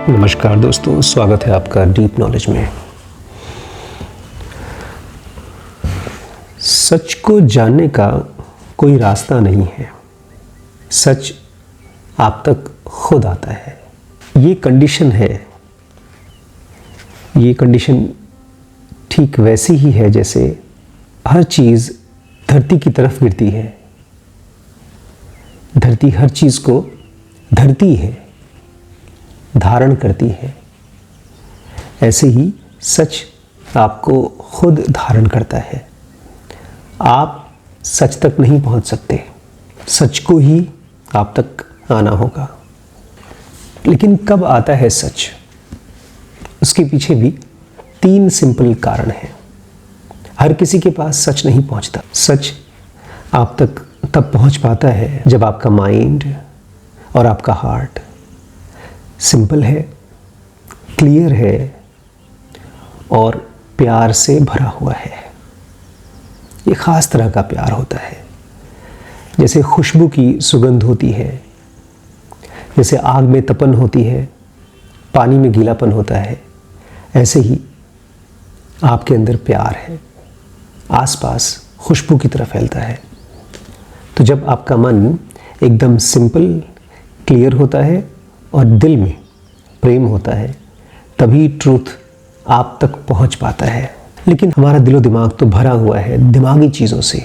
नमस्कार दोस्तों, स्वागत है आपका डीप नॉलेज में। सच को जानने का कोई रास्ता नहीं है, सच आप तक खुद आता है। ये कंडीशन है, ये कंडीशन ठीक वैसी ही है जैसे हर चीज़ धरती की तरफ गिरती है। धरती हर चीज़ को धरती है, धारण करती है। ऐसे ही सच आपको खुद धारण करता है। आप सच तक नहीं पहुंच सकते, सच को ही आप तक आना होगा। लेकिन कब आता है सच? उसके पीछे भी 3 सिंपल कारण हैं। हर किसी के पास सच नहीं पहुंचता। सच आप तक तब पहुंच पाता है जब आपका माइंड और आपका हार्ट सिंपल है, क्लियर है और प्यार से भरा हुआ है। ये ख़ास तरह का प्यार होता है, जैसे खुशबू की सुगंध होती है, जैसे आग में तपन होती है, पानी में गीलापन होता है। ऐसे ही आपके अंदर प्यार है, आसपास खुशबू की तरह फैलता है। तो जब आपका मन एकदम सिंपल, क्लियर होता है और दिल में प्रेम होता है, तभी ट्रूथ आप तक पहुंच पाता है। लेकिन हमारा दिलो दिमाग तो भरा हुआ है दिमागी चीज़ों से,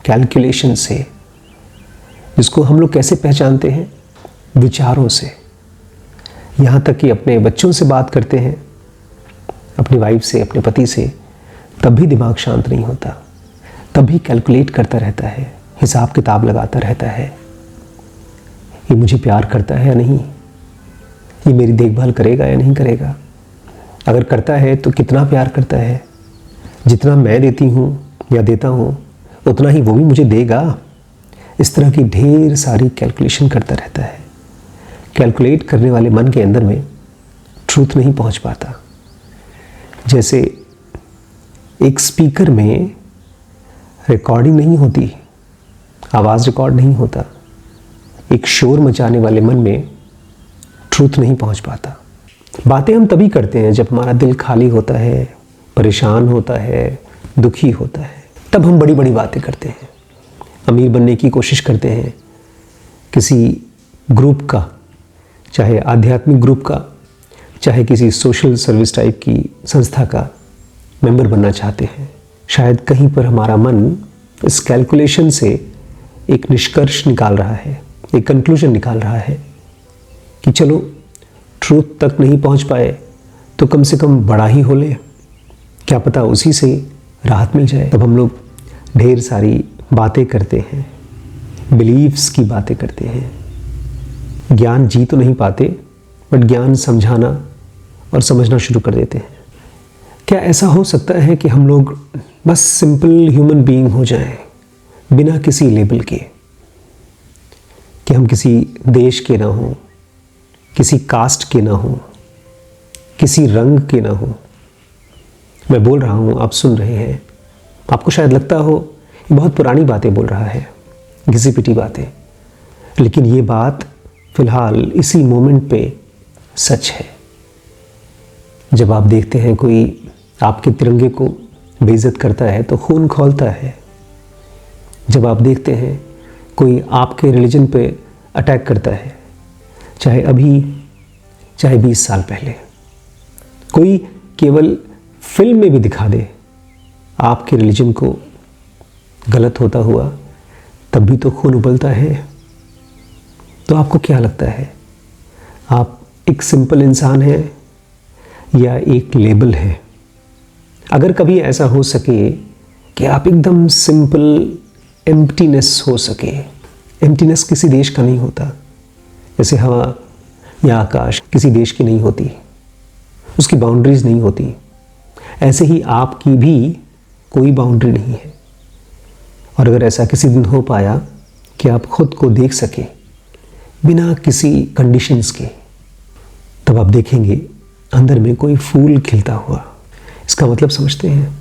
कैलकुलेशन से, जिसको हम लोग कैसे पहचानते हैं? विचारों से। यहाँ तक कि अपने बच्चों से बात करते हैं, अपनी वाइफ से, अपने पति से, तब भी दिमाग शांत नहीं होता, तब भी कैलकुलेट करता रहता है, हिसाब किताब लगाता रहता है। ये मुझे प्यार करता है या नहीं, ये मेरी देखभाल करेगा या नहीं करेगा, अगर करता है तो कितना प्यार करता है, जितना मैं देती हूँ या देता हूँ उतना ही वो भी मुझे देगा। इस तरह की ढेर सारी कैलकुलेशन करता रहता है। कैलकुलेट करने वाले मन के अंदर में ट्रूथ नहीं पहुँच पाता। जैसे एक स्पीकर में रिकॉर्डिंग नहीं होती, आवाज़ रिकॉर्ड नहीं होता, एक शोर मचाने वाले मन में ट्रूथ नहीं पहुंच पाता। बातें हम तभी करते हैं जब हमारा दिल खाली होता है, परेशान होता है, दुखी होता है, तब हम बड़ी बड़ी बातें करते हैं। अमीर बनने की कोशिश करते हैं, किसी ग्रुप का, चाहे आध्यात्मिक ग्रुप का, चाहे किसी सोशल सर्विस टाइप की संस्था का मेंबर बनना चाहते हैं। शायद कहीं पर हमारा मन इस कैलकुलेशन से एक निष्कर्ष निकाल रहा है, एक कंक्लूजन निकाल रहा है कि चलो ट्रूथ तक नहीं पहुंच पाए तो कम से कम बड़ा ही हो ले, क्या पता उसी से राहत मिल जाए। तब हम लोग ढेर सारी बातें करते हैं, बिलीव्स की बातें करते हैं। ज्ञान जी तो नहीं पाते, बट ज्ञान समझाना और समझना शुरू कर देते हैं। क्या ऐसा हो सकता है कि हम लोग बस सिंपल ह्यूमन बीइंग हो जाएं, बिना किसी लेबल के? कि हम किसी देश के ना हों, किसी कास्ट के ना हों, किसी रंग के ना हों। मैं बोल रहा हूँ, आप सुन रहे हैं, आपको शायद लगता हो ये बहुत पुरानी बातें बोल रहा है, घिसी पिटी बातें, लेकिन ये बात फिलहाल इसी मोमेंट पे सच है। जब आप देखते हैं कोई आपके तिरंगे को बेइज्जत करता है तो खून खौलता है। जब आप देखते हैं कोई आपके रिलीजन पे अटैक करता है, चाहे अभी चाहे 20 साल पहले, कोई केवल फिल्म में भी दिखा दे आपके रिलीजन को गलत होता हुआ, तब भी तो खून उबलता है। तो आपको क्या लगता है, आप एक सिंपल इंसान हैं या एक लेबल है? अगर कभी ऐसा हो सके कि आप एकदम सिंपल एम्प्टीनेस हो सके, एम्प्टीनेस किसी देश का नहीं होता, जैसे हवा या आकाश किसी देश की नहीं होती, उसकी बाउंड्रीज नहीं होती, ऐसे ही आपकी भी कोई बाउंड्री नहीं है। और अगर ऐसा किसी दिन हो पाया कि आप खुद को देख सके बिना किसी कंडीशंस के, तब आप देखेंगे अंदर में कोई फूल खिलता हुआ। इसका मतलब समझते हैं?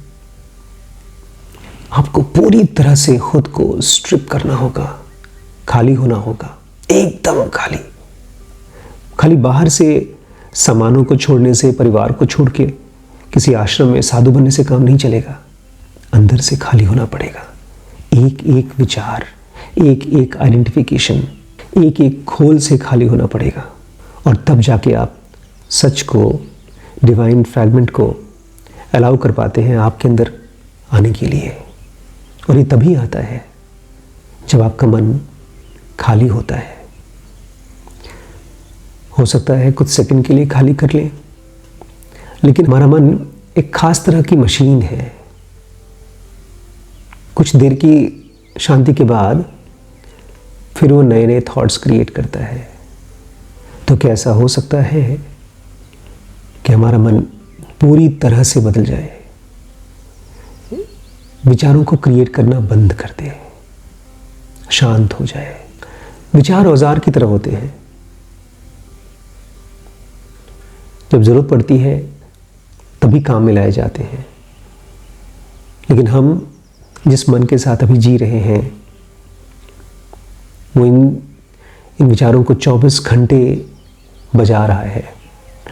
आपको पूरी तरह से खुद को स्ट्रिप करना होगा, खाली होना होगा, एकदम खाली। खाली बाहर से सामानों को छोड़ने से, परिवार को छोड़ के किसी आश्रम में साधु बनने से काम नहीं चलेगा। अंदर से खाली होना पड़ेगा। एक एक विचार, एक एक आइडेंटिफिकेशन, एक एक खोल से खाली होना पड़ेगा। और तब जाके आप सच को, डिवाइन फ्रैगमेंट को अलाउ कर पाते हैं आपके अंदर आने के लिए। और ये तभी आता है जब आपका मन खाली होता है। हो सकता है कुछ सेकंड के लिए खाली कर लें, लेकिन हमारा मन एक खास तरह की मशीन है। कुछ देर की शांति के बाद फिर वो नए नए थॉट्स क्रिएट करता है। तो क्या ऐसा हो सकता है कि हमारा मन पूरी तरह से बदल जाए, विचारों को क्रिएट करना बंद कर दे, शांत हो जाए? विचार औजार की तरह होते हैं। जब जरूरत पड़ती है तभी काम में लाए जाते हैं। लेकिन हम जिस मन के साथ अभी जी रहे हैं वो इन विचारों को 24 घंटे बजा रहा है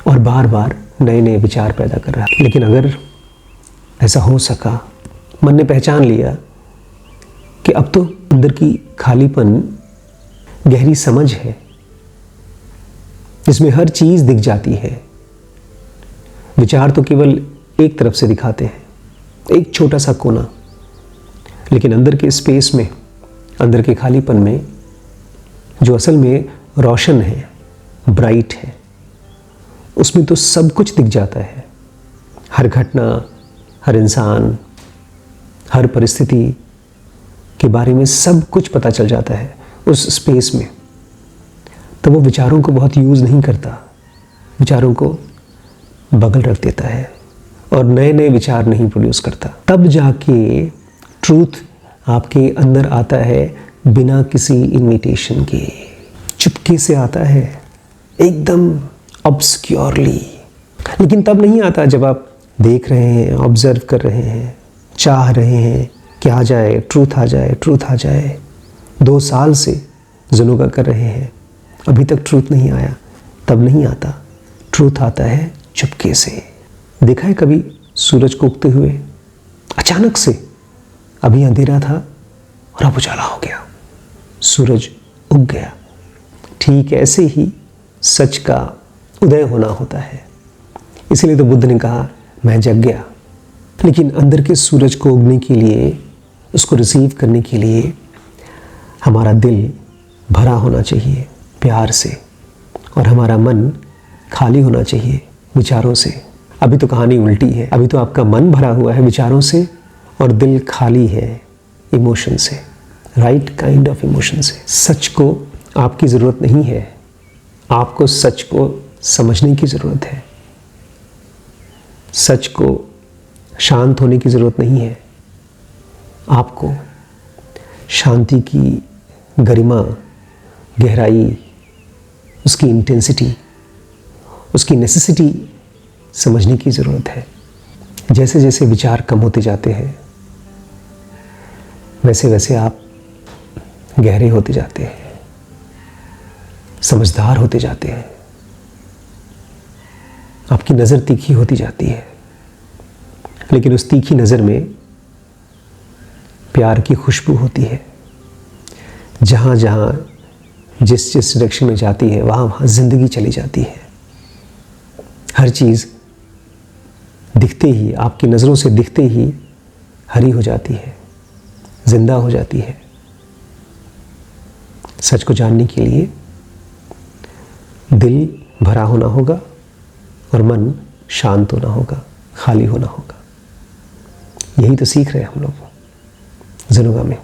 और बार बार नए नए विचार पैदा कर रहा है। लेकिन अगर ऐसा हो सका, मन ने पहचान लिया कि अब तो अंदर की खालीपन, गहरी समझ है जिसमें हर चीज दिख जाती है। विचार तो केवल एक तरफ से दिखाते हैं, एक छोटा सा कोना, लेकिन अंदर के स्पेस में, अंदर के खालीपन में जो असल में रोशन है, ब्राइट है, उसमें तो सब कुछ दिख जाता है। हर घटना, हर इंसान, हर परिस्थिति के बारे में सब कुछ पता चल जाता है उस स्पेस में। तब वो विचारों को बहुत यूज़ नहीं करता, विचारों को बगल रख देता है और नए नए विचार नहीं प्रोड्यूस करता। तब जाके ट्रूथ आपके अंदर आता है, बिना किसी इन्विटेशन के, चुपके से आता है, एकदम ऑब्सक्योरली। लेकिन तब नहीं आता जब आप देख रहे हैं, ऑब्जर्व कर रहे हैं, चाह रहे हैं कि आ जाए, ट्रूथ आ जाए, ट्रूथ आ जाए। 2 साल से जुनूगा कर रहे हैं, अभी तक ट्रूथ नहीं आया। तब नहीं आता, ट्रूथ आता है चुपके से। देखा है कभी सूरज को उगते हुए? अचानक से अभी अंधेरा था और अब उजाला हो गया, सूरज उग गया। ठीक ऐसे ही सच का उदय होना होता है। इसलिए तो बुद्ध ने कहा, मैं जग गया। लेकिन अंदर के सूरज को उगने के लिए, उसको रिसीव करने के लिए हमारा दिल भरा होना चाहिए प्यार से, और हमारा मन खाली होना चाहिए विचारों से। अभी तो कहानी उल्टी है। अभी तो आपका मन भरा हुआ है विचारों से और दिल खाली है इमोशन से, राइट काइंड ऑफ इमोशन से। सच को आपकी ज़रूरत नहीं है, आपको सच को समझने की ज़रूरत है। सच को शांत होने की ज़रूरत नहीं है, आपको शांति की गरिमा, गहराई, उसकी इंटेंसिटी, उसकी नेसेसिटी समझने की ज़रूरत है। जैसे जैसे विचार कम होते जाते हैं वैसे वैसे आप गहरे होते जाते हैं, समझदार होते जाते हैं, आपकी नज़र तीखी होती जाती है। लेकिन उस तीखी नज़र में प्यार की खुशबू होती है। जहाँ जहाँ जिस जिस डायरेक्शन में जाती है वहाँ वहाँ ज़िंदगी चली जाती है। हर चीज़ दिखते ही, आपकी नज़रों से दिखते ही हरी हो जाती है, जिंदा हो जाती है। सच को जानने के लिए दिल भरा होना होगा और मन शांत होना होगा, खाली होना होगा। यही तो सीख रहे हैं हम लोग जुनूगा में।